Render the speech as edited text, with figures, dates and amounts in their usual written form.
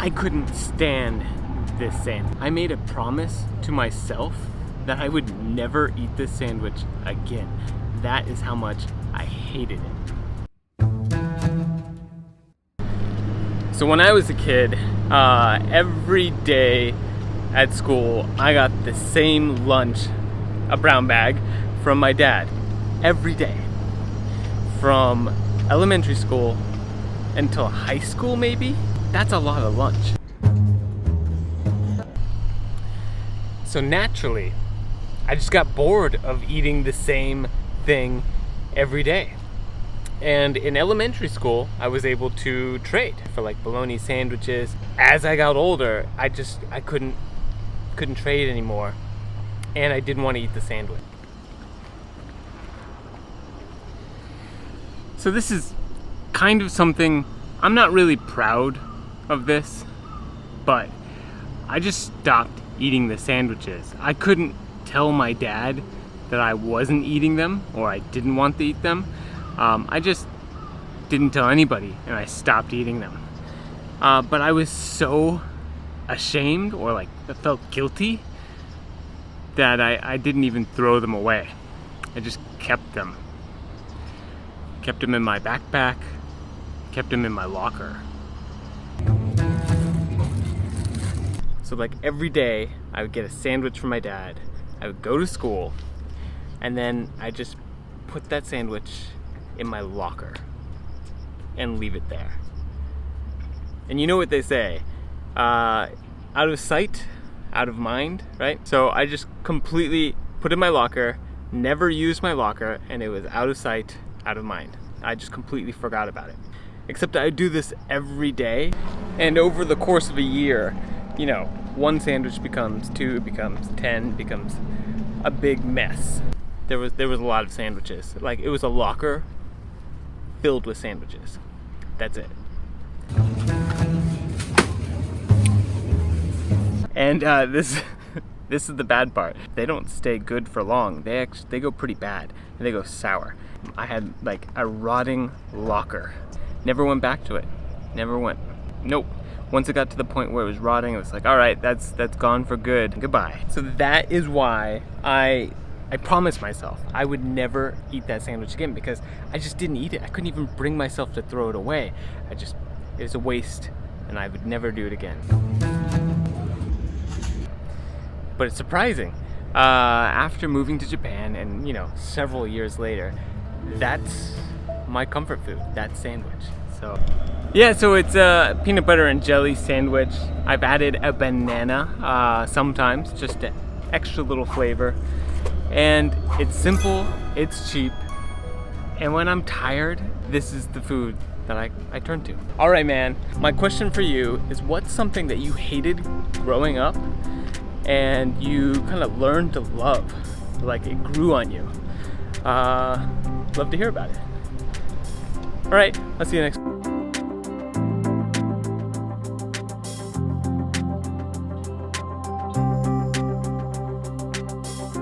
I couldn't stand this sandwich. I made a promise to myself that I would never eat this sandwich again. That is how much I hated it. So when I was a kid, every day at school, I got the same lunch, a brown bag, from my dad. Every day. From elementary school until high school, maybe? That's a lot of lunch. So naturally, I just got bored of eating the same thing every day. And in elementary school, I was able to trade for like bologna sandwiches. As I got older, I couldn't trade anymore, and I didn't want to eat the sandwich. So this is kind of something, I'm not really proud of this, but I just stopped eating the sandwiches. I couldn't tell my dad that I wasn't eating them or I didn't want to eat them. I just didn't tell anybody, and I stopped eating them. But I was so ashamed, or like I felt guilty, that I didn't even throw them away. I just kept them. Kept them in my backpack, kept them in my locker. So like every day I would get a sandwich from my dad, I would go to school, and then I just put that sandwich in my locker and leave it there. And you know what they say, out of sight, out of mind, right? So I just completely put it in my locker, never used my locker, and it was out of sight, out of mind. I just completely forgot about it. Except I do this every day, and over the course of a year, you know, one sandwich becomes 2, becomes 10, becomes a big mess. There was a lot of sandwiches. Like, it was a locker filled with sandwiches. That's it. And this is the bad part. They don't stay good for long. They go pretty bad, and they go sour. I had like a rotting locker. Never went back to it. Never went. Nope. Once it got to the point where it was rotting, it was like, all right, that's gone for good. Goodbye. So that is why I promised myself I would never eat that sandwich again, because I just didn't eat it. I couldn't even bring myself to throw it away. It was a waste, and I would never do it again. But it's surprising. After moving to Japan, and you know, several years later, that's my comfort food, that sandwich. So yeah, so it's a peanut butter and jelly sandwich. I've added a banana sometimes, just an extra little flavor. And it's simple, it's cheap, and when I'm tired, this is the food that I turn to. All right, man, my question for you is, what's something that you hated growing up and you kind of learned to love, like it grew on you? Love to hear about it. All right, I'll see you next.